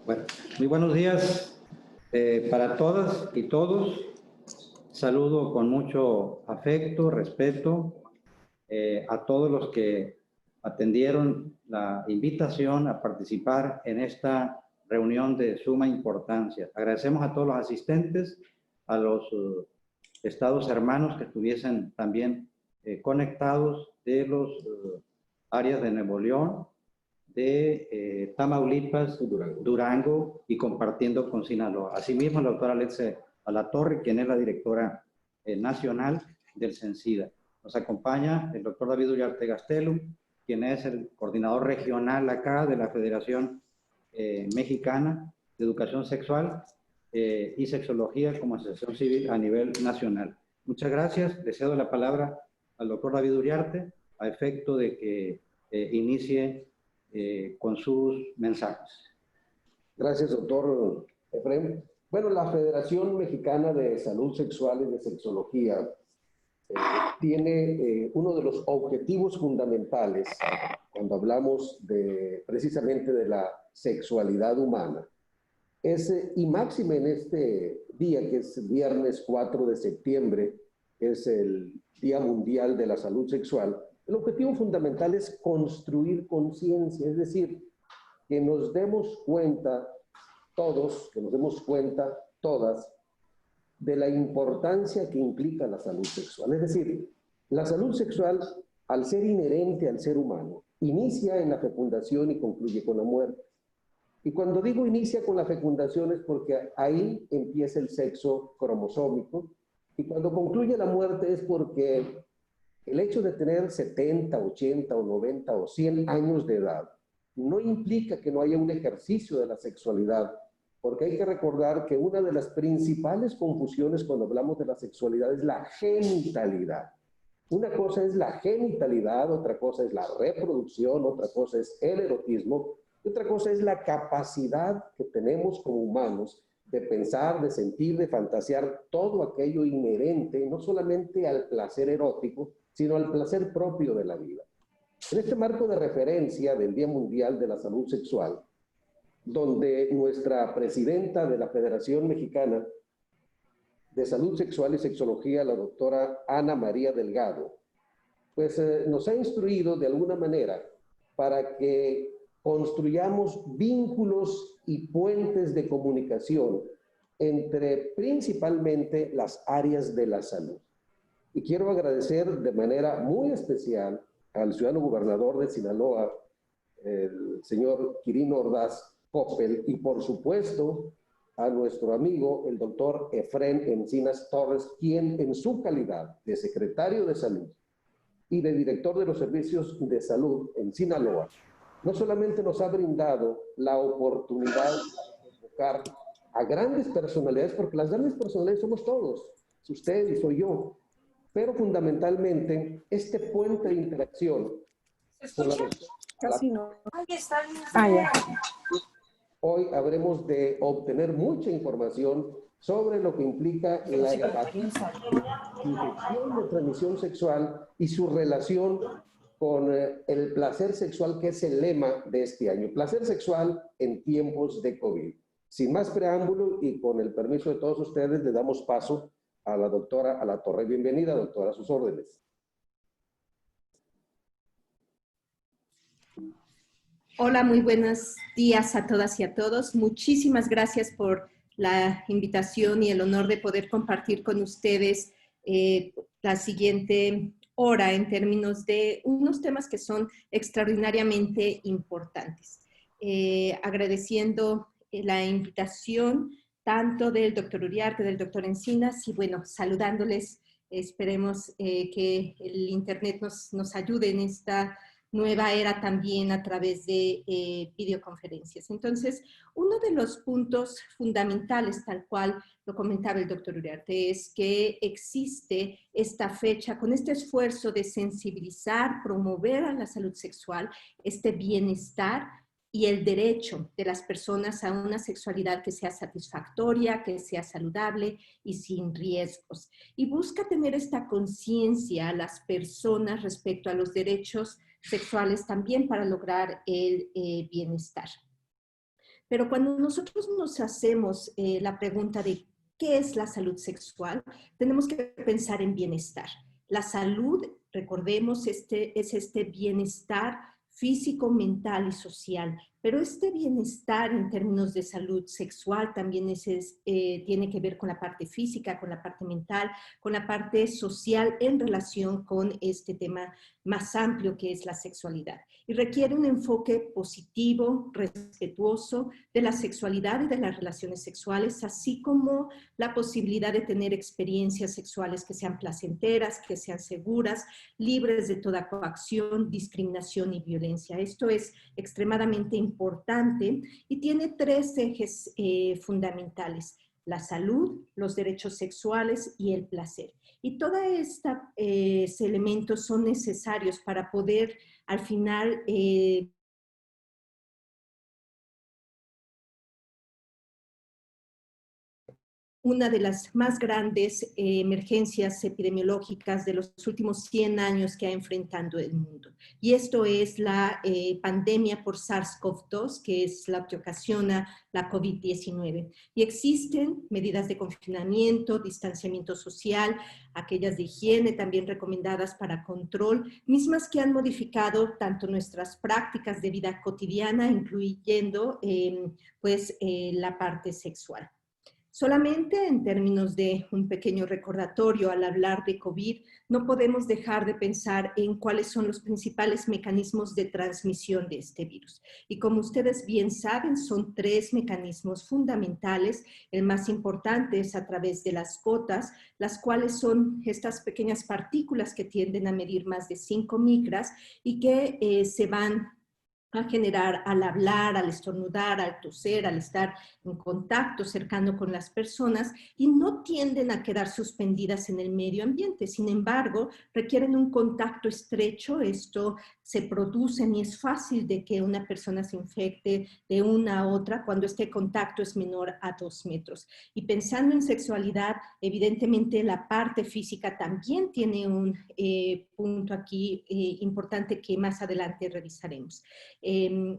Bueno, muy buenos días para todas y todos. Saludo con mucho afecto, respeto a todos los que atendieron la invitación a participar en esta reunión de suma importancia. Agradecemos a todos los asistentes, a los estados hermanos que estuviesen también conectados de los áreas de Nuevo León, de Tamaulipas, Durango y compartiendo con Sinaloa. Asimismo, la doctora Alexe Alatorre, quien es la directora nacional del CENSIDA. Nos acompaña el doctor David Uriarte Gastelum, quien es el coordinador regional acá de la Federación Mexicana de Educación Sexual y Sexología como asociación civil a nivel nacional. Muchas gracias. Le cedo la palabra al doctor David Uriarte a efecto de que inicie con sus mensajes. Gracias, doctor Efrén. Bueno, la Federación Mexicana de Salud Sexual y de Sexología tiene uno de los objetivos fundamentales cuando hablamos precisamente de la sexualidad humana. Y máxime en este día, que es viernes 4 de septiembre, es el Día Mundial de la Salud Sexual. El objetivo fundamental es construir conciencia, es decir, que nos demos cuenta todos, que nos demos cuenta todas, de la importancia que implica la salud sexual. Es decir, la salud sexual, al ser inherente al ser humano, inicia en la fecundación y concluye con la muerte. Y cuando digo inicia con la fecundación es porque ahí empieza el sexo cromosómico, y cuando concluye la muerte es porque el hecho de tener 70, 80 o 90 o 100 años de edad no implica que no haya un ejercicio de la sexualidad, porque hay que recordar que una de las principales confusiones cuando hablamos de la sexualidad es la genitalidad. Una cosa es la genitalidad, otra cosa es la reproducción, otra cosa es el erotismo, y otra cosa es la capacidad que tenemos como humanos de pensar, de sentir, de fantasear todo aquello inherente, no solamente al placer erótico, sino al placer propio de la vida. En este marco de referencia del Día Mundial de la Salud Sexual, donde nuestra presidenta de la Federación Mexicana de Salud Sexual y Sexología, la doctora Ana María Delgado, pues nos ha instruido de alguna manera para que construyamos vínculos y puentes de comunicación entre principalmente las áreas de la salud. Y quiero agradecer de manera muy especial al ciudadano gobernador de Sinaloa, el señor Quirino Ordaz Coppel, y por supuesto a nuestro amigo, el doctor Efrén Encinas Torres, quien en su calidad de secretario de Salud y de director de los servicios de salud en Sinaloa, no solamente nos ha brindado la oportunidad de convocar a grandes personalidades, porque las grandes personalidades somos todos, es usted y soy yo, pero fundamentalmente este puente de interacción. ¿Se escucha? Casi no. Ahí está. Ya. Hoy habremos de obtener mucha información sobre lo que implica la infección de transmisión sexual y su relación con el placer sexual, que es el lema de este año. Placer sexual en tiempos de COVID. Sin más preámbulo y con el permiso de todos ustedes, le damos paso a la doctora Alatorre. Bienvenida, doctora, a sus órdenes. Hola, muy buenos días a todas y a todos. Muchísimas gracias por la invitación y el honor de poder compartir con ustedes la siguiente hora en términos de unos temas que son extraordinariamente importantes. Agradeciendo la invitación tanto del doctor Uriarte, del doctor Encinas, y bueno, saludándoles, esperemos que el Internet nos ayude en esta nueva era también a través de videoconferencias. Entonces, uno de los puntos fundamentales, tal cual lo comentaba el doctor Uriarte, es que existe esta fecha con este esfuerzo de sensibilizar, promover a la salud sexual, este bienestar y el derecho de las personas a una sexualidad que sea satisfactoria, que sea saludable y sin riesgos. Y busca tener esta conciencia a las personas respecto a los derechos sexuales también para lograr el bienestar. Pero cuando nosotros nos hacemos la pregunta de qué es la salud sexual, tenemos que pensar en bienestar. La salud, recordemos, es este bienestar físico, mental y social. Pero este bienestar en términos de salud sexual también tiene que ver con la parte física, con la parte mental, con la parte social en relación con este tema más amplio que es la sexualidad. Y requiere un enfoque positivo, respetuoso de la sexualidad y de las relaciones sexuales, así como la posibilidad de tener experiencias sexuales que sean placenteras, que sean seguras, libres de toda coacción, discriminación y violencia. Esto es extremadamente importante y tiene tres ejes fundamentales: la salud, los derechos sexuales y el placer. Y todos estos elementos son necesarios para poder al final una de las más grandes emergencias epidemiológicas de los últimos 100 años que ha enfrentado el mundo. Y esto es la pandemia por SARS-CoV-2, que es la que ocasiona la COVID-19. Y existen medidas de confinamiento, distanciamiento social, aquellas de higiene también recomendadas para control, mismas que han modificado tanto nuestras prácticas de vida cotidiana, incluyendo la parte sexual. Solamente en términos de un pequeño recordatorio al hablar de COVID, no podemos dejar de pensar en cuáles son los principales mecanismos de transmisión de este virus. Y como ustedes bien saben, son tres mecanismos fundamentales. El más importante es a través de las gotas, las cuales son estas pequeñas partículas que tienden a medir más de 5 micras y que se van a generar al hablar, al estornudar, al toser, al estar en contacto cercano con las personas, y no tienden a quedar suspendidas en el medio ambiente. Sin embargo, requieren un contacto estrecho. Esto se produce y es fácil de que una persona se infecte de una a otra cuando este contacto es menor a 2 metros. Y pensando en sexualidad, evidentemente la parte física también tiene un punto aquí importante que más adelante revisaremos.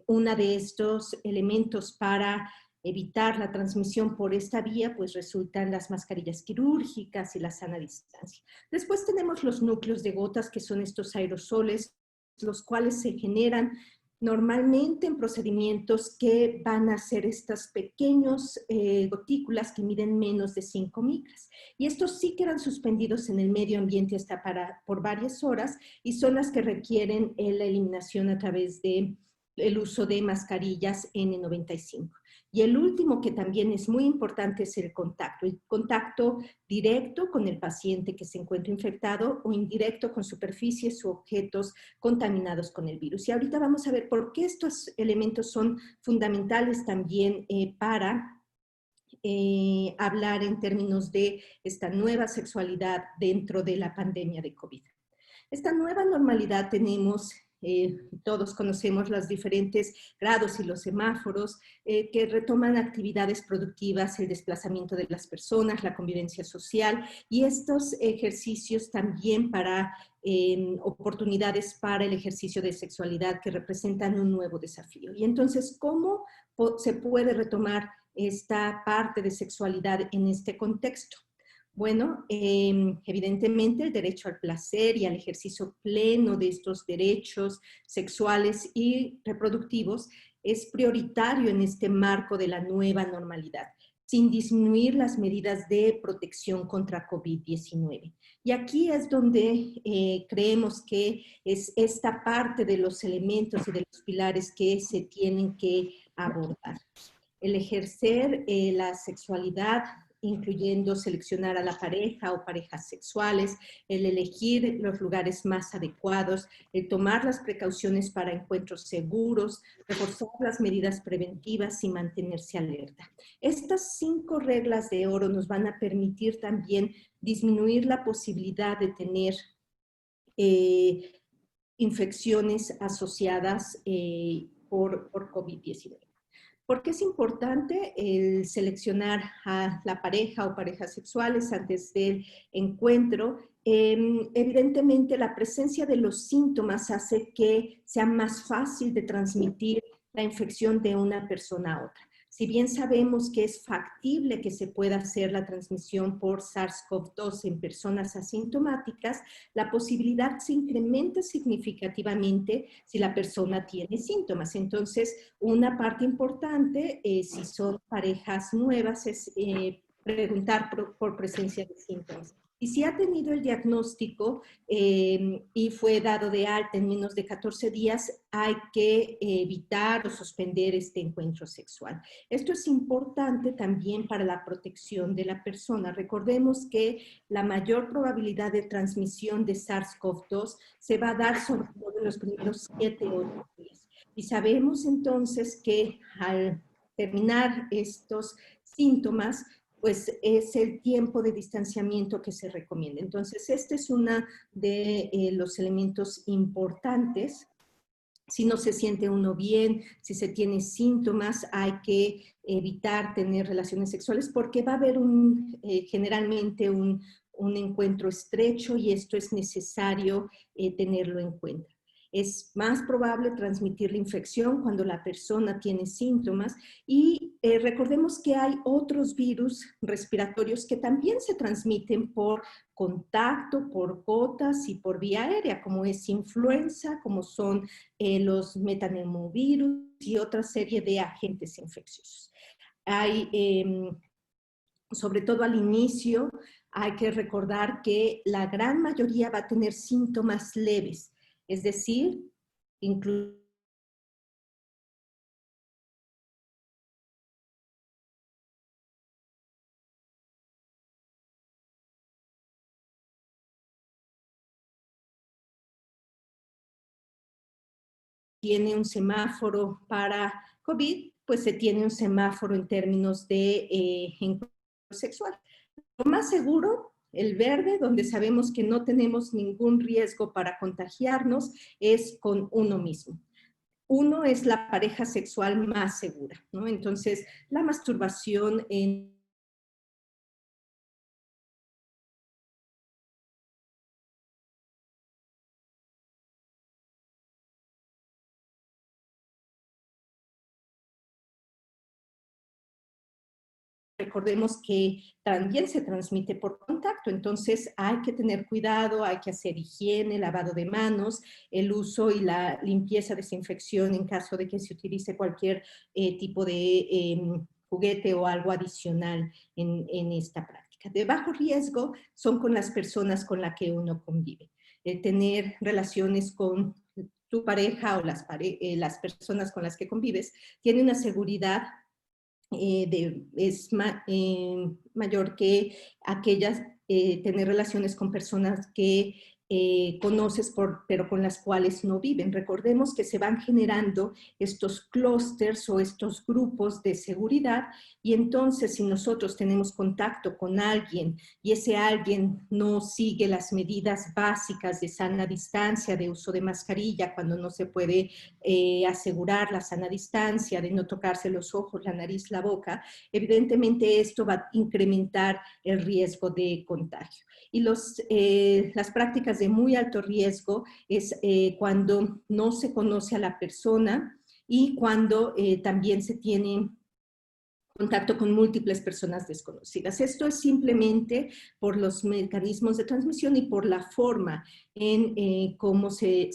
Uno de estos elementos para evitar la transmisión por esta vía, pues resultan las mascarillas quirúrgicas y la sana distancia. Después tenemos los núcleos de gotas, que son estos aerosoles, los cuales se generan normalmente en procedimientos que van a ser estas pequeñas gotículas que miden menos de 5 micras. Y estos sí quedan suspendidos en el medio ambiente hasta por varias horas, y son las que requieren la eliminación a través de el uso de mascarillas N95. Y el último, que también es muy importante, es el contacto directo con el paciente que se encuentra infectado o indirecto con superficies u objetos contaminados con el virus. Y ahorita vamos a ver por qué estos elementos son fundamentales también para hablar en términos de esta nueva sexualidad dentro de la pandemia de COVID. Esta nueva normalidad tenemos, todos conocemos los diferentes grados y los semáforos que retoman actividades productivas, el desplazamiento de las personas, la convivencia social, y estos ejercicios también para oportunidades para el ejercicio de sexualidad que representan un nuevo desafío. Y entonces, ¿cómo se puede retomar esta parte de sexualidad en este contexto? Bueno, evidentemente el derecho al placer y al ejercicio pleno de estos derechos sexuales y reproductivos es prioritario en este marco de la nueva normalidad, sin disminuir las medidas de protección contra COVID-19. Y aquí es donde creemos que es esta parte de los elementos y de los pilares que se tienen que abordar. El ejercer la sexualidad, incluyendo seleccionar a la pareja o parejas sexuales, el elegir los lugares más adecuados, el tomar las precauciones para encuentros seguros, reforzar las medidas preventivas y mantenerse alerta. Estas 5 reglas de oro nos van a permitir también disminuir la posibilidad de tener infecciones asociadas por COVID-19. ¿Por qué es importante el seleccionar a la pareja o parejas sexuales antes del encuentro? Evidentemente, la presencia de los síntomas hace que sea más fácil de transmitir la infección de una persona a otra. Si bien sabemos que es factible que se pueda hacer la transmisión por SARS-CoV-2 en personas asintomáticas, la posibilidad se incrementa significativamente si la persona tiene síntomas. Entonces, una parte importante, si son parejas nuevas, es preguntar por presencia de síntomas. Y si ha tenido el diagnóstico y fue dado de alta en menos de 14 días, hay que evitar o suspender este encuentro sexual. Esto es importante también para la protección de la persona. Recordemos que la mayor probabilidad de transmisión de SARS-CoV-2 se va a dar sobre todo en los primeros 7 o 8 días. Y sabemos entonces que al terminar estos síntomas, pues es el tiempo de distanciamiento que se recomienda. Entonces, este es uno de los elementos importantes. Si no se siente uno bien, si se tiene síntomas, hay que evitar tener relaciones sexuales porque va a haber generalmente un encuentro estrecho y esto es necesario tenerlo en cuenta. Es más probable transmitir la infección cuando la persona tiene síntomas y recordemos que hay otros virus respiratorios que también se transmiten por contacto, por gotas y por vía aérea, como es influenza, como son los metaneumovirus y otra serie de agentes infecciosos. Hay, sobre todo al inicio, hay que recordar que la gran mayoría va a tener síntomas leves, es decir, incluso tiene un semáforo para COVID, pues se tiene un semáforo en términos de encuentro sexual. Lo más seguro, el verde, donde sabemos que no tenemos ningún riesgo para contagiarnos, es con uno mismo. Uno es la pareja sexual más segura, ¿no? Entonces, la masturbación en recordemos que también se transmite por contacto, entonces hay que tener cuidado, hay que hacer higiene, lavado de manos, el uso y la limpieza, desinfección en caso de que se utilice cualquier tipo de juguete o algo adicional en esta práctica. De bajo riesgo son con las personas con las que uno convive. Tener relaciones con tu pareja o las personas con las que convives tiene una seguridad es mayor que aquellas, tener relaciones con personas que conoces, pero con las cuales no viven. Recordemos que se van generando estos clústeres o estos grupos de seguridad y entonces si nosotros tenemos contacto con alguien y ese alguien no sigue las medidas básicas de sana distancia, de uso de mascarilla, cuando no se puede asegurar la sana distancia, de no tocarse los ojos, la nariz, la boca, evidentemente esto va a incrementar el riesgo de contagio. Y las prácticas de muy alto riesgo es cuando no se conoce a la persona y cuando también se tiene contacto con múltiples personas desconocidas. Esto es simplemente por los mecanismos de transmisión y por la forma en cómo se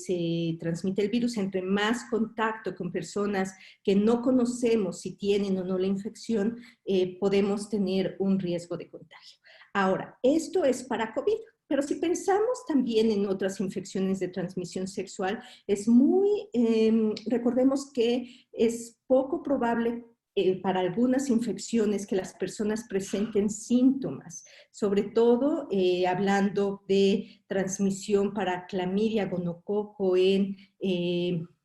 transmite el virus. Entre más contacto con personas que no conocemos si tienen o no la infección, podemos tener un riesgo de contagio. Ahora, esto es para COVID. Pero si pensamos también en otras infecciones de transmisión sexual, recordemos que es poco probable para algunas infecciones que las personas presenten síntomas, sobre todo hablando de transmisión para clamidia, gonococo en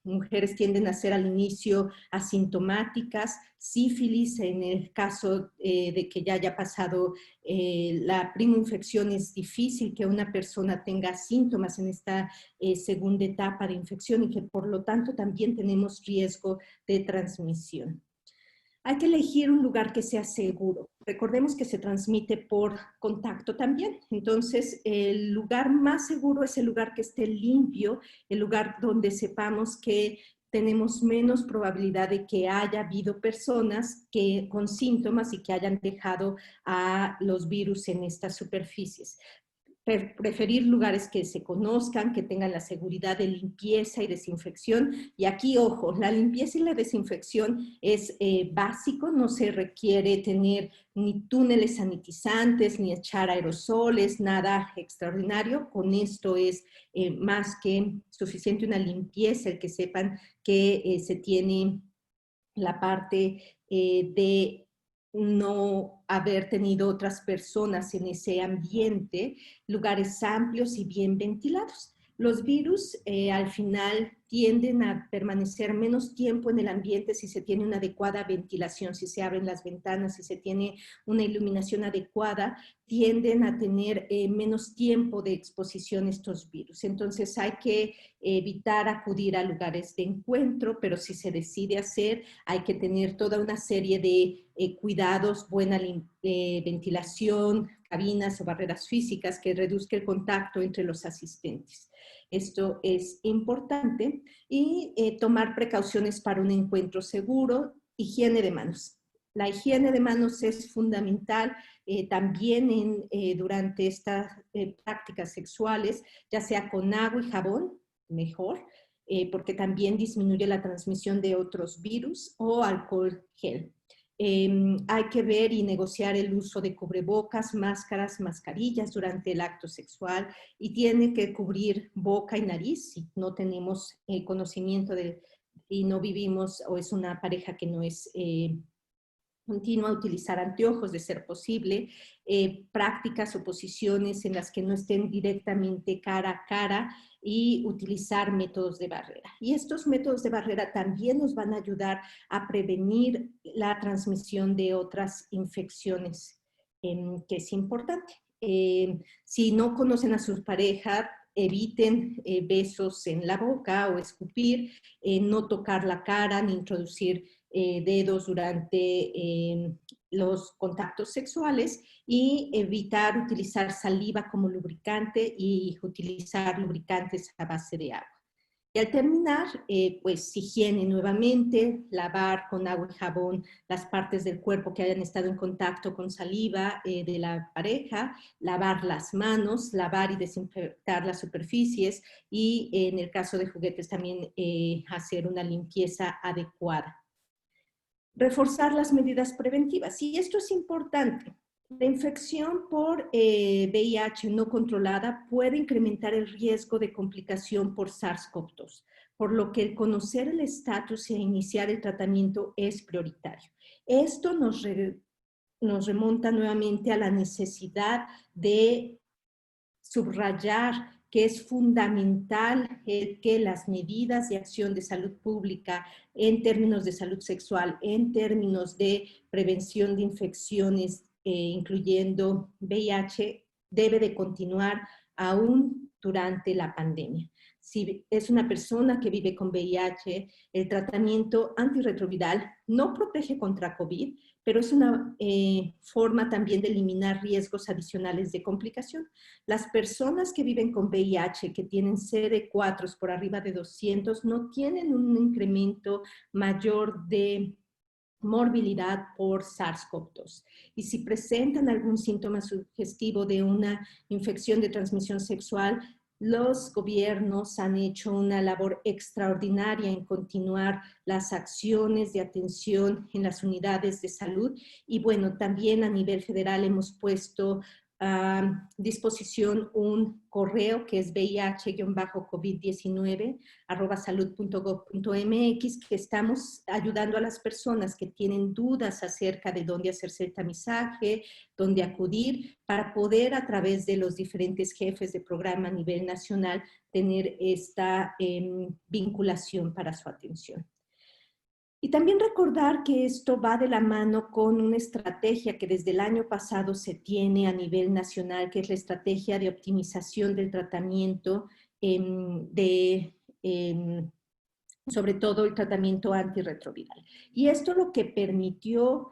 mujeres tienden a ser al inicio asintomáticas, sífilis en el caso de que ya haya pasado la primoinfección es difícil que una persona tenga síntomas en esta segunda etapa de infección y que por lo tanto también tenemos riesgo de transmisión. Hay que elegir un lugar que sea seguro. Recordemos que se transmite por contacto también. Entonces, el lugar más seguro es el lugar que esté limpio, el lugar donde sepamos que tenemos menos probabilidad de que haya habido personas con síntomas y que hayan dejado a los virus en estas superficies. Preferir lugares que se conozcan, que tengan la seguridad de limpieza y desinfección. Y aquí, ojo, la limpieza y la desinfección es básico, no se requiere tener ni túneles sanitizantes, ni echar aerosoles, nada extraordinario. Con esto es más que suficiente una limpieza, el que sepan que se tiene la parte de no haber tenido otras personas en ese ambiente, lugares amplios y bien ventilados. Los virus al final tienden a permanecer menos tiempo en el ambiente si se tiene una adecuada ventilación, si se abren las ventanas, si se tiene una iluminación adecuada, tienden a tener menos tiempo de exposición a estos virus. Entonces hay que evitar acudir a lugares de encuentro, pero si se decide hacer, hay que tener toda una serie de cuidados, buena ventilación, cabinas o barreras físicas que reduzca el contacto entre los asistentes. Esto es importante y tomar precauciones para un encuentro seguro, higiene de manos. La higiene de manos es fundamental también durante estas prácticas sexuales, ya sea con agua y jabón, mejor, porque también disminuye la transmisión de otros virus, o alcohol gel. Hay que ver y negociar el uso de cubrebocas, máscaras, mascarillas durante el acto sexual, y tiene que cubrir boca y nariz si no tenemos conocimiento y no vivimos, o es una pareja que no es continua, utilizar anteojos de ser posible, prácticas o posiciones en las que no estén directamente cara a cara, y utilizar métodos de barrera. Y estos métodos de barrera también nos van a ayudar a prevenir la transmisión de otras infecciones, que es importante. Si no conocen a su pareja, eviten besos en la boca o escupir, no tocar la cara ni introducir dedos durante los contactos sexuales, y evitar utilizar saliva como lubricante y utilizar lubricantes a base de agua. Y al terminar, pues higiene nuevamente, lavar con agua y jabón las partes del cuerpo que hayan estado en contacto con saliva de la pareja, lavar las manos, lavar y desinfectar las superficies, y en el caso de juguetes también hacer una limpieza adecuada. Reforzar las medidas preventivas. Y esto es importante. La infección por VIH no controlada puede incrementar el riesgo de complicación por SARS-CoV-2, por lo que el conocer el estatus e iniciar el tratamiento es prioritario. Esto nos remonta nuevamente a la necesidad de subrayar que es fundamental que las medidas de acción de salud pública en términos de salud sexual, en términos de prevención de infecciones, incluyendo VIH, debe de continuar aún durante la pandemia. Si es una persona que vive con VIH, el tratamiento antirretroviral no protege contra COVID, pero es una forma también de eliminar riesgos adicionales de complicación. Las personas que viven con VIH, que tienen CD4 por arriba de 200, no tienen un incremento mayor de morbilidad por SARS-CoV-2. Y si presentan algún síntoma sugestivo de una infección de transmisión sexual, los gobiernos han hecho una labor extraordinaria en continuar las acciones de atención en las unidades de salud. Y bueno, también a nivel federal hemos puesto a disposición un correo que es vih-covid19@salud.gov.mx, que estamos ayudando a las personas que tienen dudas acerca de dónde hacerse el tamizaje, dónde acudir, para poder, a través de los diferentes jefes de programa a nivel nacional, tener esta vinculación para su atención. Y también recordar que esto va de la mano con una estrategia que desde el año pasado se tiene a nivel nacional, que es la estrategia de optimización del tratamiento de sobre todo el tratamiento antirretroviral. Y esto lo que permitió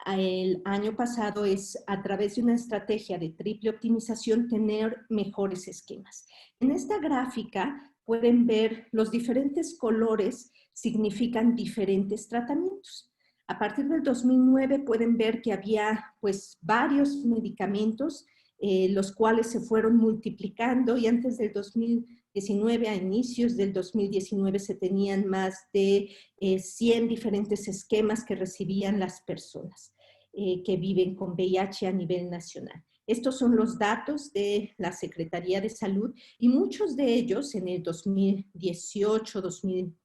el año pasado es, a través de una estrategia de triple optimización, tener mejores esquemas. En esta gráfica pueden ver los diferentes colores significan diferentes tratamientos. A partir del 2009 pueden ver que había pues varios medicamentos, los cuales se fueron multiplicando, y antes del 2019, a inicios del 2019, se tenían más de 100 diferentes esquemas que recibían las personas que viven con VIH a nivel nacional. Estos son los datos de la Secretaría de Salud, y muchos de ellos en el 2018,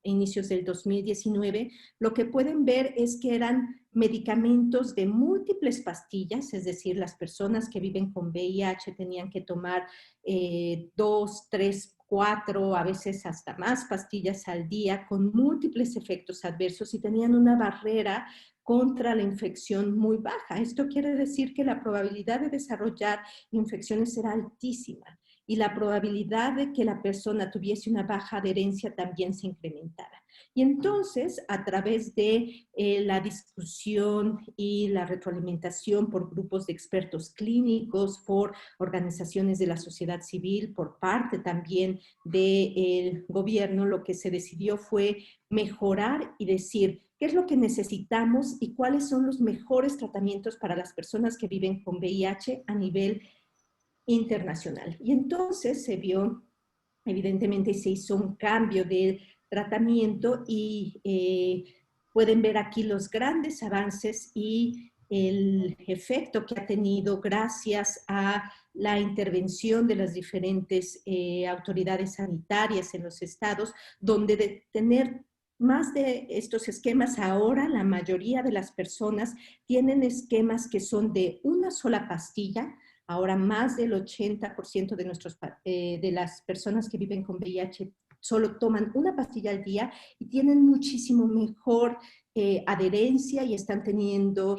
inicios del 2019, lo que pueden ver es que eran medicamentos de múltiples pastillas, es decir, las personas que viven con VIH tenían que tomar 2, 3, 4, a veces hasta más pastillas al día, con múltiples efectos adversos, y tenían una barrera contra la infección muy baja. Esto quiere decir que la probabilidad de desarrollar infecciones era altísima, y la probabilidad de que la persona tuviese una baja adherencia también se incrementara. Y entonces, a través de la discusión y la retroalimentación por grupos de expertos clínicos, por organizaciones de la sociedad civil, por parte también del gobierno, lo que se decidió fue mejorar y decir qué es lo que necesitamos y cuáles son los mejores tratamientos para las personas que viven con VIH a nivel internacional. Y entonces se vio, evidentemente, se hizo un cambio de tratamiento, y pueden ver aquí los grandes avances y el efecto que ha tenido gracias a la intervención de las diferentes autoridades sanitarias en los estados, donde de tener más de estos esquemas, ahora la mayoría de las personas tienen esquemas que son de una sola pastilla. Ahora más del 80% de las personas que viven con VIH solo toman una pastilla al día, y tienen muchísimo mejor adherencia, y están teniendo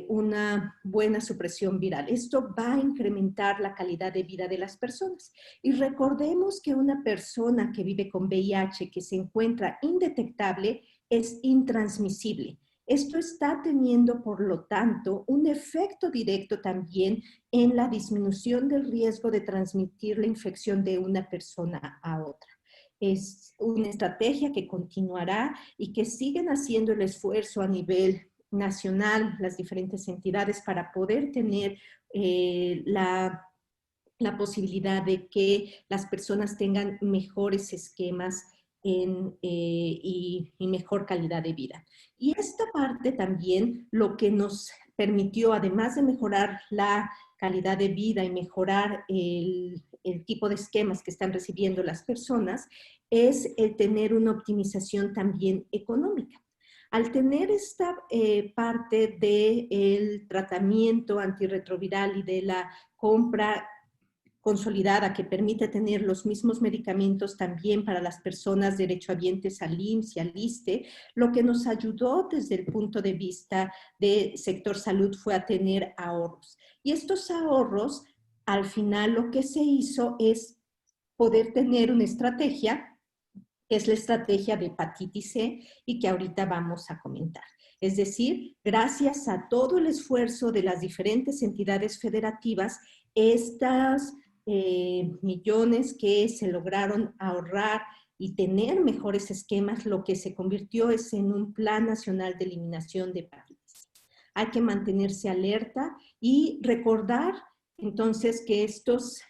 una buena supresión viral. Esto va a incrementar la calidad de vida de las personas. Y recordemos que una persona que vive con VIH que se encuentra indetectable es intransmisible. Esto está teniendo, por lo tanto, un efecto directo también en la disminución del riesgo de transmitir la infección de una persona a otra. Es una estrategia que continuará y que siguen haciendo el esfuerzo a nivel nacional, las diferentes entidades, para poder tener la posibilidad de que las personas tengan mejores esquemas y mejor calidad de vida. Y esta parte también lo que nos permitió, además de mejorar la calidad de vida y mejorar el tipo de esquemas que están recibiendo las personas, es el tener una optimización también económica. Al tener esta parte del tratamiento antirretroviral y de la compra consolidada que permite tener los mismos medicamentos también para las personas derechohabientes al IMSS y al ISSSTE, lo que nos ayudó desde el punto de vista de sector salud fue a tener ahorros. Y estos ahorros, al final lo que se hizo es poder tener una estrategia, que es la estrategia de hepatitis C, y que ahorita vamos a comentar. Es decir, gracias a todo el esfuerzo de las diferentes entidades federativas, estas millones que se lograron ahorrar y tener mejores esquemas, lo que se convirtió es en un Plan Nacional de Eliminación de Hepatitis. Hay que mantenerse alerta y recordar entonces que estos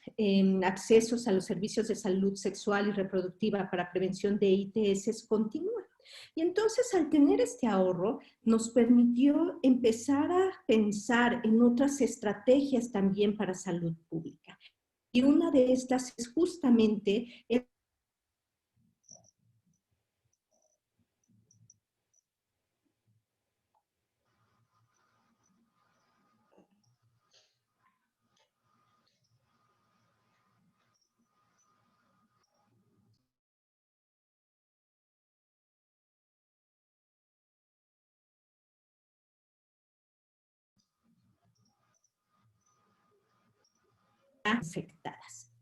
accesos a los servicios de salud sexual y reproductiva para prevención de ITS continúan. Y entonces, al tener este ahorro, nos permitió empezar a pensar en otras estrategias también para salud pública. Y una de estas es justamente afectadas.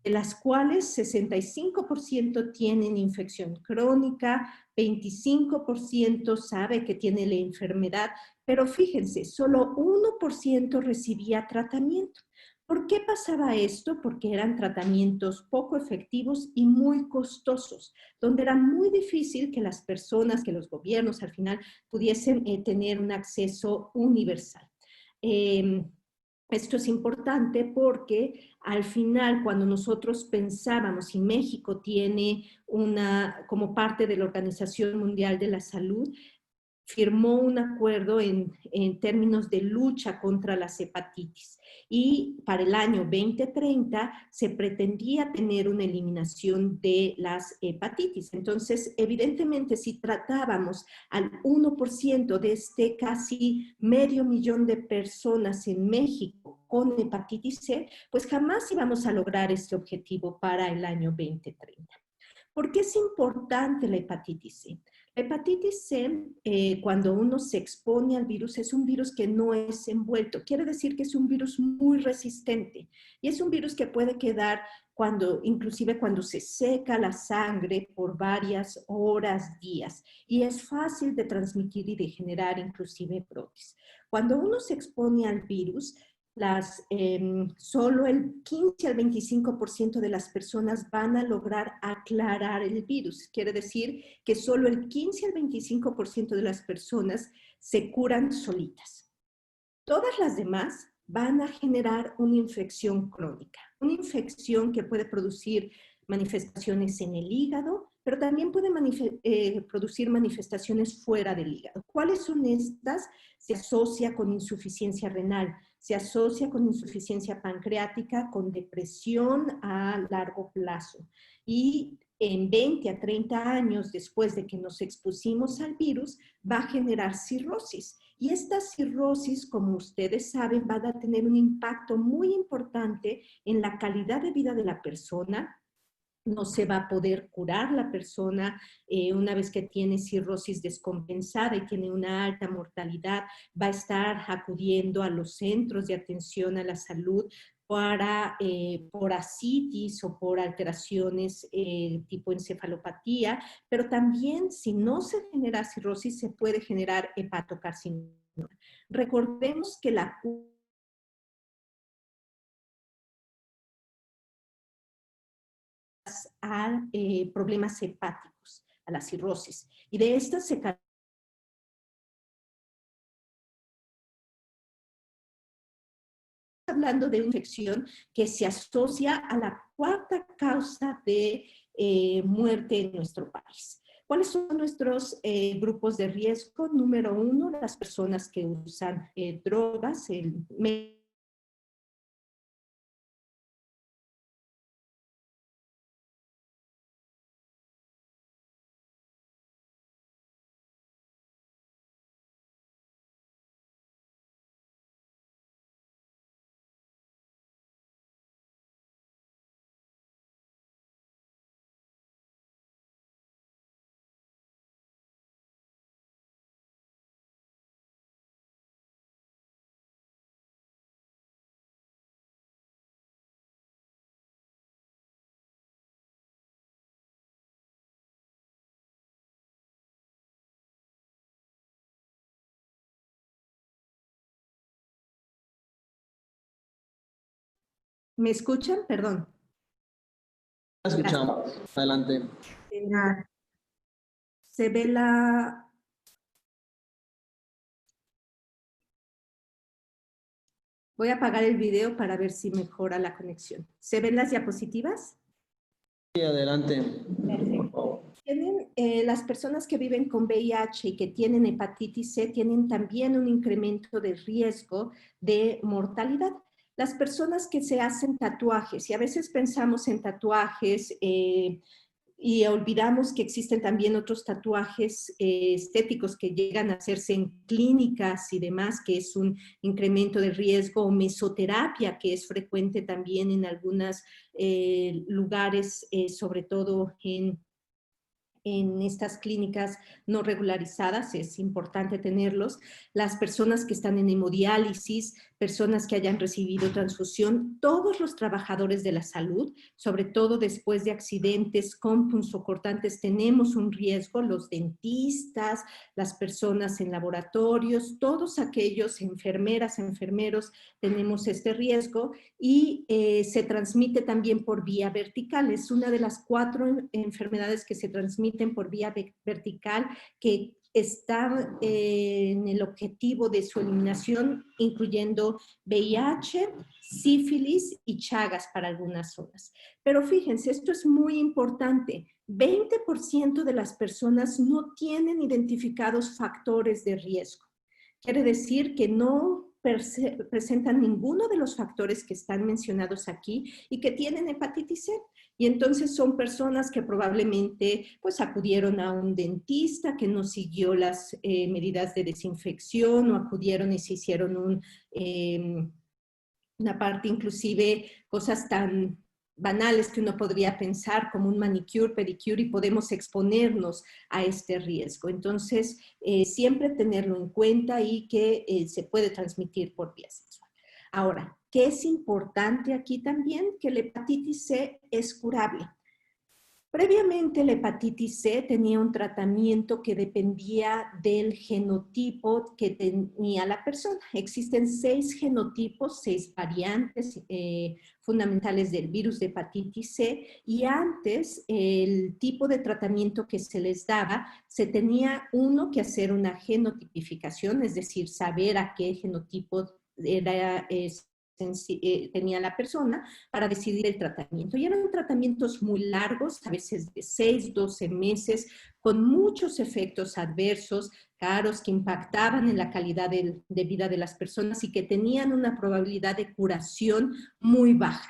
de las cuales 65% tienen infección crónica, 25% sabe que tiene la enfermedad, pero fíjense, solo 1% recibía tratamiento. ¿Por qué pasaba esto? Porque eran tratamientos poco efectivos y muy costosos, donde era muy difícil que las personas, que los gobiernos al final pudiesen tener un acceso universal. Esto es importante porque al final cuando nosotros pensábamos, y México tiene como parte de la Organización Mundial de la Salud, firmó un acuerdo en términos de lucha contra las hepatitis. Y para el año 2030 se pretendía tener una eliminación de las hepatitis. Entonces, evidentemente, si tratábamos al 1% de este casi 500,000 de personas en México con hepatitis C, pues jamás íbamos a lograr este objetivo para el año 2030. ¿Por qué es importante la hepatitis C? La hepatitis C, cuando uno se expone al virus, es un virus que no es envuelto. Quiere decir que es un virus muy resistente. Y es un virus que puede quedar inclusive cuando se seca la sangre por varias horas, días. Y es fácil de transmitir y de generar inclusive brotes. Cuando uno se expone al virus, solo el 15 al 25% de las personas van a lograr aclarar el virus. Quiere decir que solo el 15 al 25% de las personas se curan solitas. Todas las demás van a generar una infección crónica, una infección que puede producir manifestaciones en el hígado, pero también puede producir manifestaciones fuera del hígado. ¿Cuáles son estas? Se asocia con insuficiencia renal, se asocia con insuficiencia pancreática, con depresión a largo plazo. Y en 20 a 30 años después de que nos expusimos al virus, va a generar cirrosis. Y esta cirrosis, como ustedes saben, va a tener un impacto muy importante en la calidad de vida de la persona. No se va a poder curar la persona una vez que tiene cirrosis descompensada y tiene una alta mortalidad, va a estar acudiendo a los centros de atención a la salud por ascitis o por alteraciones tipo encefalopatía, pero también si no se genera cirrosis se puede generar hepatocarcinoma. Recordemos que la a problemas hepáticos, a la cirrosis. Y de estas se hablando de una infección que se asocia a la cuarta causa de muerte en nuestro país. ¿Cuáles son nuestros grupos de riesgo? Número 1, las personas que usan drogas, ¿me escuchan? Perdón. Escuchamos. Adelante. Se ve la... Voy a apagar el video para ver si mejora la conexión. ¿Se ven las diapositivas? Sí, adelante. Perfecto. Las personas que viven con VIH y que tienen hepatitis C tienen también un incremento de riesgo de mortalidad. Las personas que se hacen tatuajes, y a veces pensamos en tatuajes y olvidamos que existen también otros tatuajes estéticos que llegan a hacerse en clínicas y demás, que es un incremento de riesgo, o mesoterapia, que es frecuente también en algunos lugares, sobre todo en en estas clínicas no regularizadas, es importante tenerlos, las personas que están en hemodiálisis, personas que hayan recibido transfusión, todos los trabajadores de la salud, sobre todo después de accidentes con punzocortantes, tenemos un riesgo, los dentistas, las personas en laboratorios, todos aquellos, enfermeras, enfermeros, tenemos este riesgo y se transmite también por vía vertical. Es una de las 4 enfermedades que se transmiten por vía vertical que está en el objetivo de su eliminación, incluyendo VIH, sífilis y Chagas para algunas zonas. Pero fíjense, esto es muy importante. 20% de las personas no tienen identificados factores de riesgo. Quiere decir que no presentan ninguno de los factores que están mencionados aquí y que tienen hepatitis C. Y entonces son personas que probablemente pues acudieron a un dentista que no siguió las medidas de desinfección o acudieron y se hicieron una parte inclusive cosas tan banales que uno podría pensar como un manicure, pedicure y podemos exponernos a este riesgo. Entonces, siempre tenerlo en cuenta y que se puede transmitir por vía sexual. Ahora, ¿qué es importante aquí también? Que la hepatitis C es curable. Previamente la hepatitis C tenía un tratamiento que dependía del genotipo que tenía la persona. Existen 6 genotipos, 6 variantes fundamentales del virus de hepatitis C y antes el tipo de tratamiento que se les daba, se tenía uno que hacer una genotipificación, es decir, saber a qué genotipo era tenía la persona para decidir el tratamiento. Y eran tratamientos muy largos, a veces de 6, 12 meses, con muchos efectos adversos, caros, que impactaban en la calidad de vida de las personas y que tenían una probabilidad de curación muy baja.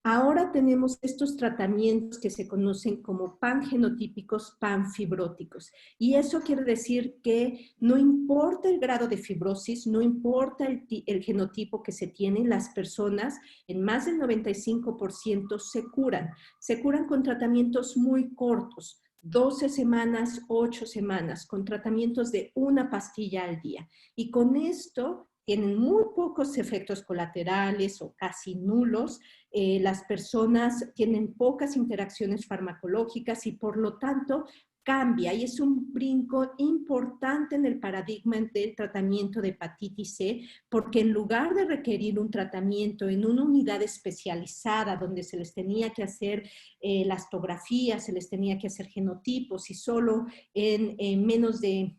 Ahora tenemos estos tratamientos que se conocen como pangenotípicos, panfibróticos. Y eso quiere decir que no importa el grado de fibrosis, no importa el genotipo que se tiene, las personas en más del 95% se curan. Se curan con tratamientos muy cortos, 12 semanas, 8 semanas, con tratamientos de una pastilla al día. Y con esto tienen muy pocos efectos colaterales o casi nulos. Las personas tienen pocas interacciones farmacológicas y por lo tanto cambia y es un brinco importante en el paradigma del tratamiento de hepatitis C porque en lugar de requerir un tratamiento en una unidad especializada donde se les tenía que hacer las tomografías, se les tenía que hacer genotipos y solo en menos de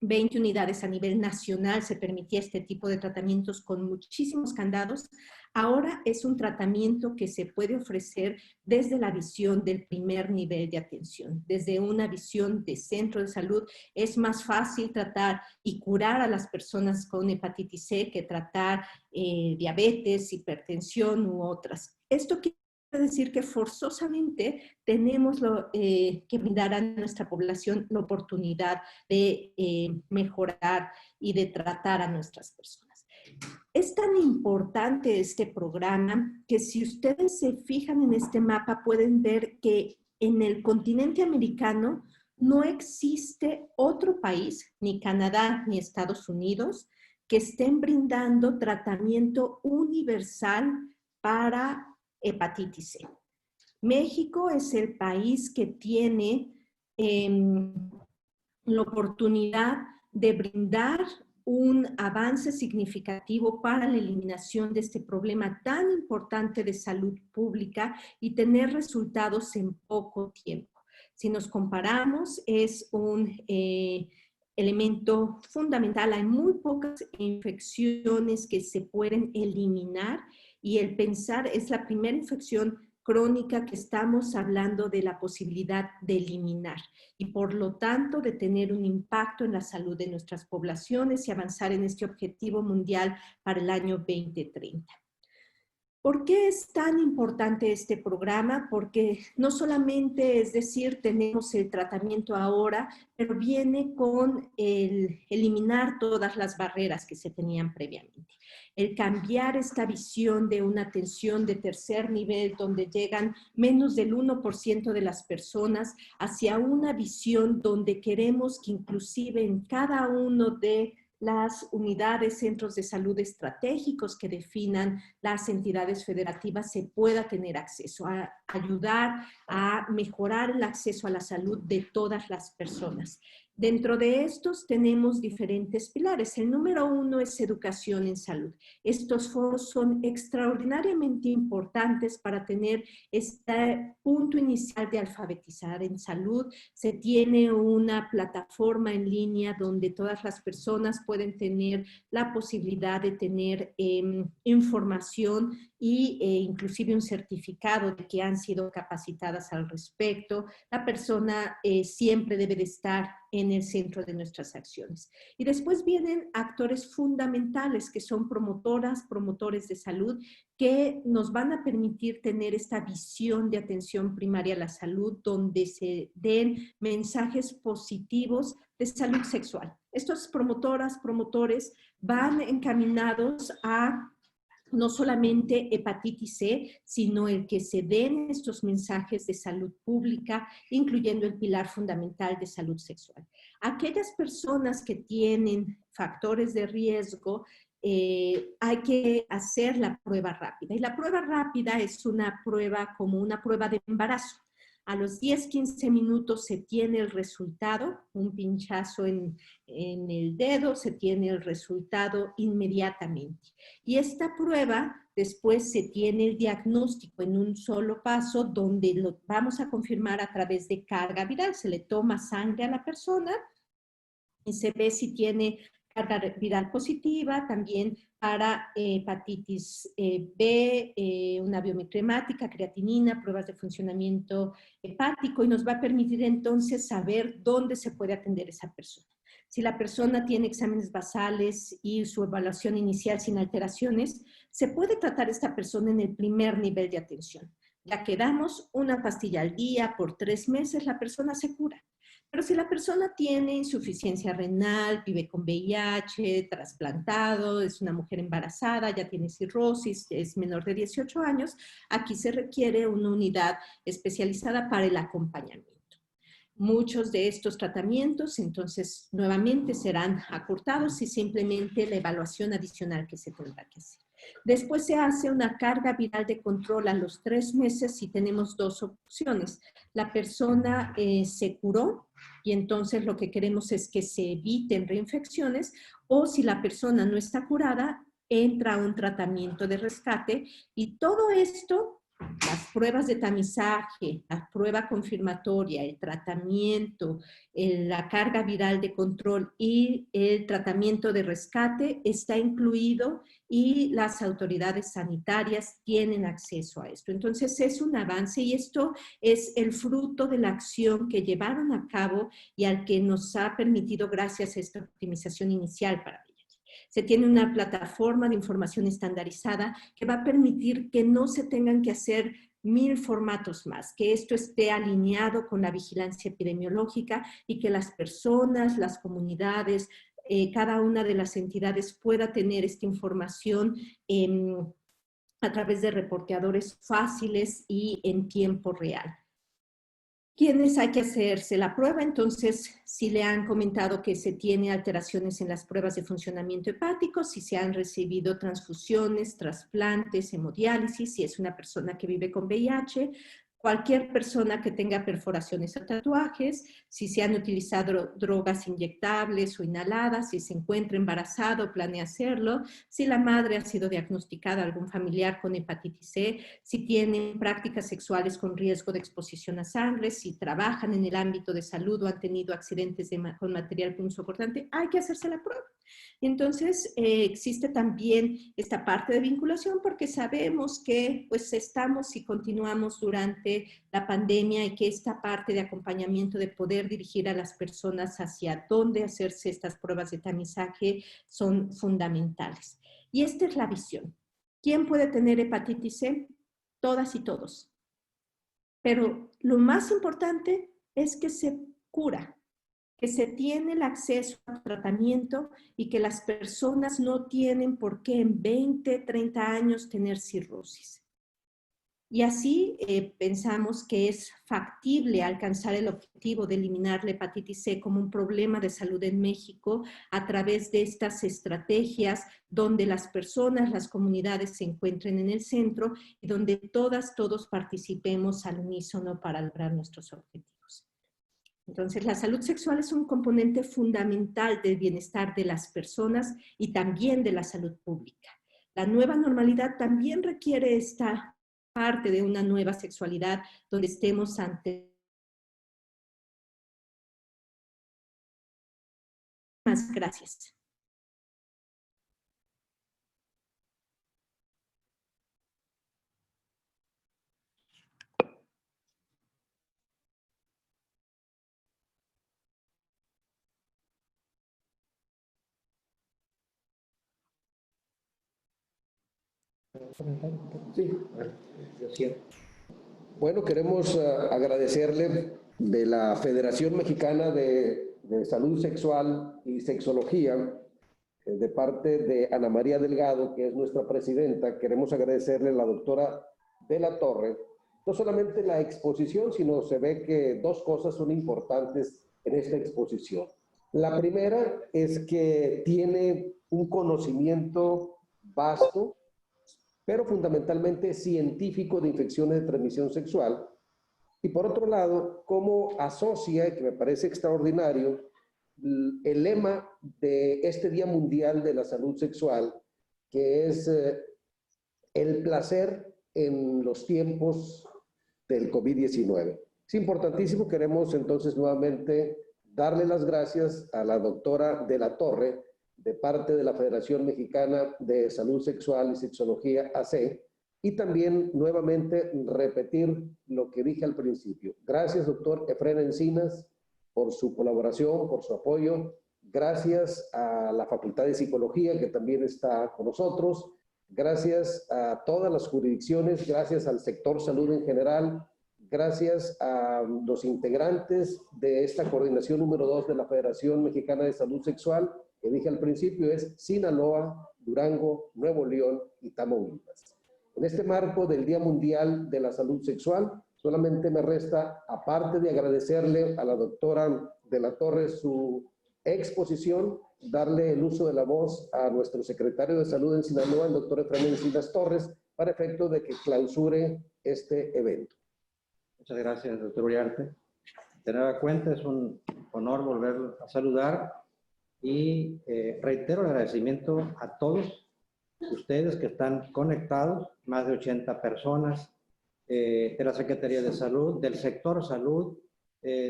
20 unidades a nivel nacional se permitía este tipo de tratamientos con muchísimos candados. Ahora es un tratamiento que se puede ofrecer desde la visión del primer nivel de atención, desde una visión de centro de salud. Es más fácil tratar y curar a las personas con hepatitis C que tratar diabetes, hipertensión u otras. Esto quiere decir que forzosamente tenemos que brindar a nuestra población la oportunidad de mejorar y de tratar a nuestras personas. Es tan importante este programa que si ustedes se fijan en este mapa pueden ver que en el continente americano no existe otro país, ni Canadá ni Estados Unidos, que estén brindando tratamiento universal para hepatitis C. México es el país que tiene la oportunidad de brindar un avance significativo para la eliminación de este problema tan importante de salud pública y tener resultados en poco tiempo. Si nos comparamos, es un elemento fundamental. Hay muy pocas infecciones que se pueden eliminar y el pensar es la primera infección crónica que estamos hablando de la posibilidad de eliminar y por lo tanto de tener un impacto en la salud de nuestras poblaciones y avanzar en este objetivo mundial para el año 2030. ¿Por qué es tan importante este programa? Porque no solamente, es decir, tenemos el tratamiento ahora, pero viene con el eliminar todas las barreras que se tenían previamente. El cambiar esta visión de una atención de tercer nivel, donde llegan menos del 1% de las personas, hacia una visión donde queremos que inclusive en cada uno de las unidades, centros de salud estratégicos que definan las entidades federativas se pueda tener acceso, a ayudar a mejorar el acceso a la salud de todas las personas. Dentro de estos tenemos diferentes pilares. El número 1 es educación en salud. Estos foros son extraordinariamente importantes para tener este punto inicial de alfabetizar en salud. Se tiene una plataforma en línea donde todas las personas pueden tener la posibilidad de tener información y inclusive un certificado de que han sido capacitadas al respecto. La persona siempre debe de estar en el centro de nuestras acciones. Y después vienen actores fundamentales que son promotoras, promotores de salud, que nos van a permitir tener esta visión de atención primaria a la salud, donde se den mensajes positivos de salud sexual. Estos promotoras, promotores van encaminados a no solamente hepatitis C, sino el que se den estos mensajes de salud pública, incluyendo el pilar fundamental de salud sexual. Aquellas personas que tienen factores de riesgo, hay que hacer la prueba rápida. Y la prueba rápida es una prueba como una prueba de embarazo. A los 10-15 minutos se tiene el resultado, un pinchazo en el dedo, se tiene el resultado inmediatamente. Y esta prueba después se tiene el diagnóstico en un solo paso donde lo vamos a confirmar a través de carga viral. Se le toma sangre a la persona y se ve si tiene carga viral positiva, también para hepatitis B, una biometría hemática, creatinina, pruebas de funcionamiento hepático, y nos va a permitir entonces saber dónde se puede atender esa persona. Si la persona tiene exámenes basales y su evaluación inicial sin alteraciones, se puede tratar a esta persona en el primer nivel de atención. Ya que damos una pastilla al día por 3 meses, la persona se cura. Pero si la persona tiene insuficiencia renal, vive con VIH, trasplantado, es una mujer embarazada, ya tiene cirrosis, es menor de 18 años, aquí se requiere una unidad especializada para el acompañamiento. Muchos de estos tratamientos, entonces, nuevamente serán acortados y simplemente la evaluación adicional que se tendrá que hacer. Después se hace una carga viral de control a los 3 meses y tenemos 2 opciones. La persona se curó y entonces lo que queremos es que se eviten reinfecciones, o si la persona no está curada, entra a un tratamiento de rescate, y todo esto, las pruebas de tamizaje, la prueba confirmatoria, el tratamiento, la carga viral de control y el tratamiento de rescate está incluido y las autoridades sanitarias tienen acceso a esto. Entonces es un avance y esto es el fruto de la acción que llevaron a cabo y al que nos ha permitido gracias a esta optimización inicial para ellos. Se tiene una plataforma de información estandarizada que va a permitir que no se tengan que hacer 1000 formatos más, que esto esté alineado con la vigilancia epidemiológica y que las personas, las comunidades, cada una de las entidades pueda tener esta información a través de reporteadores fáciles y en tiempo real. ¿Quiénes hay que hacerse la prueba? Entonces, si le han comentado que se tiene alteraciones en las pruebas de funcionamiento hepático, si se han recibido transfusiones, trasplantes, hemodiálisis, si es una persona que vive con VIH, cualquier persona que tenga perforaciones o tatuajes, si se han utilizado drogas inyectables o inhaladas, si se encuentra embarazado o planea hacerlo, si la madre ha sido diagnosticada algún familiar con hepatitis C, si tienen prácticas sexuales con riesgo de exposición a sangre, si trabajan en el ámbito de salud o han tenido accidentes con material punzocortante, hay que hacerse la prueba. Entonces, existe también esta parte de vinculación porque sabemos que pues estamos y continuamos durante la pandemia y que esta parte de acompañamiento de poder dirigir a las personas hacia dónde hacerse estas pruebas de tamizaje son fundamentales. Y esta es la visión. ¿Quién puede tener hepatitis C? Todas y todos. Pero lo más importante es que se cura, que se tiene el acceso al tratamiento y que las personas no tienen por qué en 20, 30 años tener cirrosis. Y así pensamos que es factible alcanzar el objetivo de eliminar la hepatitis C como un problema de salud en México a través de estas estrategias donde las personas, las comunidades se encuentren en el centro y donde todos participemos al unísono para lograr nuestros objetivos. Entonces, la salud sexual es un componente fundamental del bienestar de las personas y también de la salud pública. La nueva normalidad también requiere esta parte de una nueva sexualidad donde estemos ante... Más gracias. Sí. Bueno, queremos agradecerle de la Federación Mexicana de Salud Sexual y Sexología, de parte de Ana María Delgado, que es nuestra presidenta. Queremos agradecerle a la doctora de la Torre, no solamente la exposición, sino se ve que dos cosas son importantes en esta exposición. La primera es que tiene un conocimiento vasto, pero fundamentalmente científico de infecciones de transmisión sexual. Y por otro lado, cómo asocia, que me parece extraordinario, el lema de este Día Mundial de la Salud Sexual, que es el placer en los tiempos del COVID-19. Es importantísimo, queremos entonces nuevamente darle las gracias a la doctora de la Torre, de parte de la Federación Mexicana de Salud Sexual y Sexología, AC, y también nuevamente repetir lo que dije al principio. Gracias, doctor Efrén Encinas, por su colaboración, por su apoyo. Gracias a la Facultad de Psicología, que también está con nosotros. Gracias a todas las jurisdicciones, gracias al sector salud en general, gracias a los integrantes de esta coordinación número 2 de la Federación Mexicana de Salud Sexual, que dije al principio es Sinaloa, Durango, Nuevo León y Tamaulipas. En este marco del Día Mundial de la Salud Sexual, solamente me resta, aparte de agradecerle a la doctora de la Torre su exposición, darle el uso de la voz a nuestro secretario de Salud en Sinaloa, el doctor Efraín Encinas Torres, para efecto de que clausure este evento. Muchas gracias, doctor Uriarte. De nueva cuenta, es un honor volver a saludar y reitero el agradecimiento a todos ustedes que están conectados, más de 80 personas de la Secretaría de Salud, del sector salud,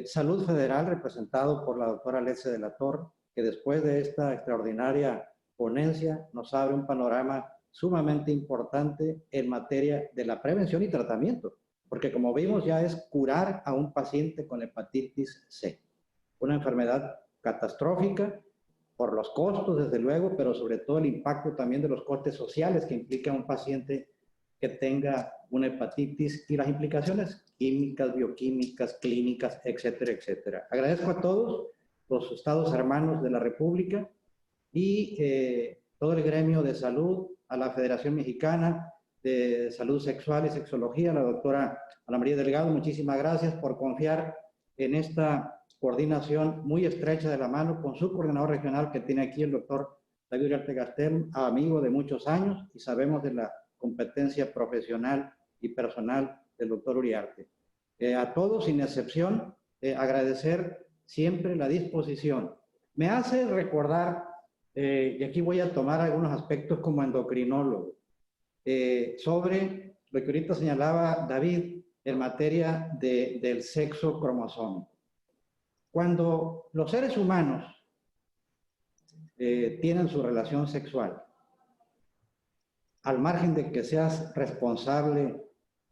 Salud Federal, representado por la doctora Alexia de la Torre, que después de esta extraordinaria ponencia nos abre un panorama sumamente importante en materia de la prevención y tratamiento, porque como vimos ya es curar a un paciente con hepatitis C, una enfermedad catastrófica por los costos, desde luego, pero sobre todo el impacto también de los costes sociales que implica un paciente que tenga una hepatitis y las implicaciones químicas, bioquímicas, clínicas, etcétera, etcétera. Agradezco a todos los estados hermanos de la República y todo el gremio de salud, a la Federación Mexicana de Salud Sexual y Sexología, la doctora Ana María Delgado, muchísimas gracias por confiar en esta coordinación muy estrecha de la mano con su coordinador regional que tiene aquí el doctor David Uriarte Gastel, amigo de muchos años, y sabemos de la competencia profesional y personal del doctor Uriarte. A todos, sin excepción, agradecer siempre la disposición. Me hace recordar, y aquí voy a tomar algunos aspectos como endocrinólogo, sobre lo que ahorita señalaba David en materia del sexo cromosómico. Cuando los seres humanos tienen su relación sexual, al margen de que seas responsable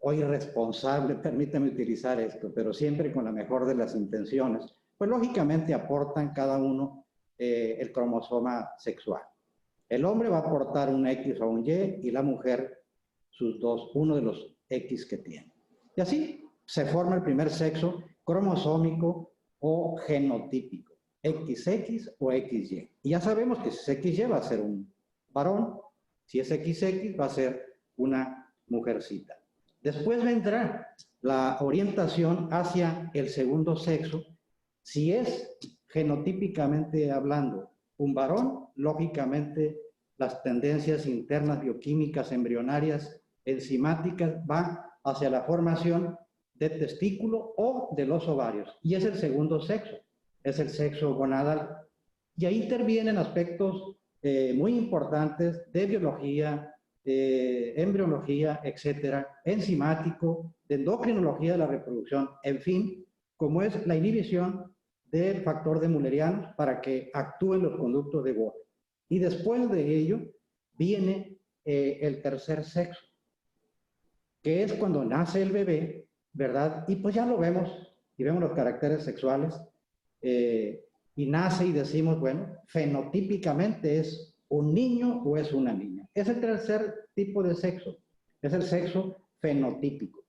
o irresponsable, permítame utilizar esto, pero siempre con la mejor de las intenciones, pues lógicamente aportan cada uno el cromosoma sexual. El hombre va a aportar un X o un Y y la mujer sus dos, uno de los X que tiene. Y así se forma el primer sexo cromosómico o genotípico, XX o XY. Y ya sabemos que si es XY va a ser un varón, si es XX va a ser una mujercita. Después vendrá la orientación hacia el segundo sexo. Si es genotípicamente hablando un varón, lógicamente las tendencias internas bioquímicas embrionarias enzimáticas van hacia la formación de testículo o de los ovarios. Y es el segundo sexo, es el sexo gonadal. Y ahí intervienen aspectos muy importantes de biología, embriología, etcétera, enzimático, de endocrinología de la reproducción, en fin, como es la inhibición del factor de Müllerian para que actúen los conductos de Wolff. Y después de ello viene el tercer sexo, que es cuando nace el bebé, ¿verdad? Y pues ya lo vemos, y vemos los caracteres sexuales, y nace y decimos, bueno, fenotípicamente es un niño o es una niña. Es el tercer tipo de sexo, es el sexo fenotípico.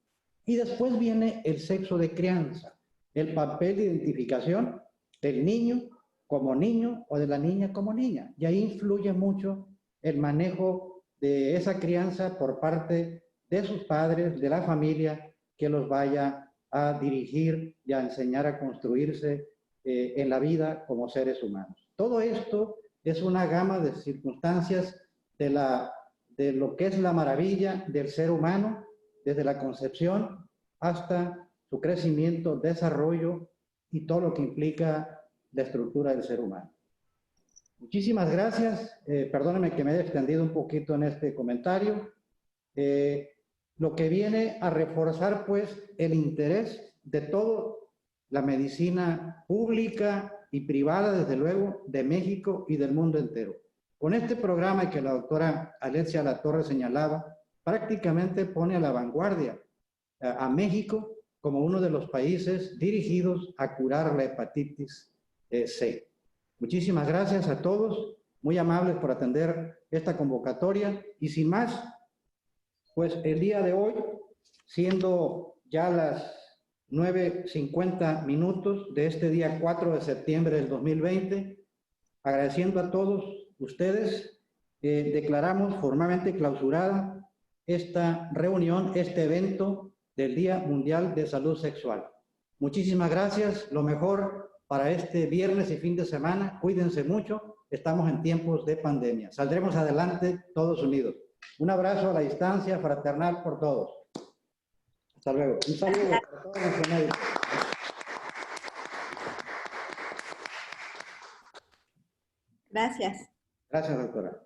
Y después viene el sexo de crianza, el papel de identificación del niño como niño o de la niña como niña. Y ahí influye mucho el manejo de esa crianza por parte de sus padres, de la familia, que los vaya a dirigir y a enseñar a construirse en la vida como seres humanos. Todo esto es una gama de circunstancias de lo que es la maravilla del ser humano, desde la concepción hasta su crecimiento, desarrollo y todo lo que implica la estructura del ser humano. Muchísimas gracias. Perdónenme que me haya extendido un poquito en este comentario. Lo que viene a reforzar, pues, el interés de toda la medicina pública y privada, desde luego, de México y del mundo entero. Con este programa que la doctora Alexia Latorre señalaba, prácticamente pone a la vanguardia a México como uno de los países dirigidos a curar la hepatitis C. Muchísimas gracias a todos, muy amables por atender esta convocatoria, y sin más, pues el día de hoy, siendo ya las 9:50 minutos de este día 4 de septiembre del 2020, agradeciendo a todos ustedes, declaramos formalmente clausurada esta reunión, este evento del Día Mundial de Salud Sexual. Muchísimas gracias, lo mejor para este viernes y fin de semana. Cuídense mucho, estamos en tiempos de pandemia. Saldremos adelante todos unidos. Un abrazo a la distancia, fraternal por todos. Hasta luego. Un saludo para todos los médicos. Gracias. Gracias, doctora.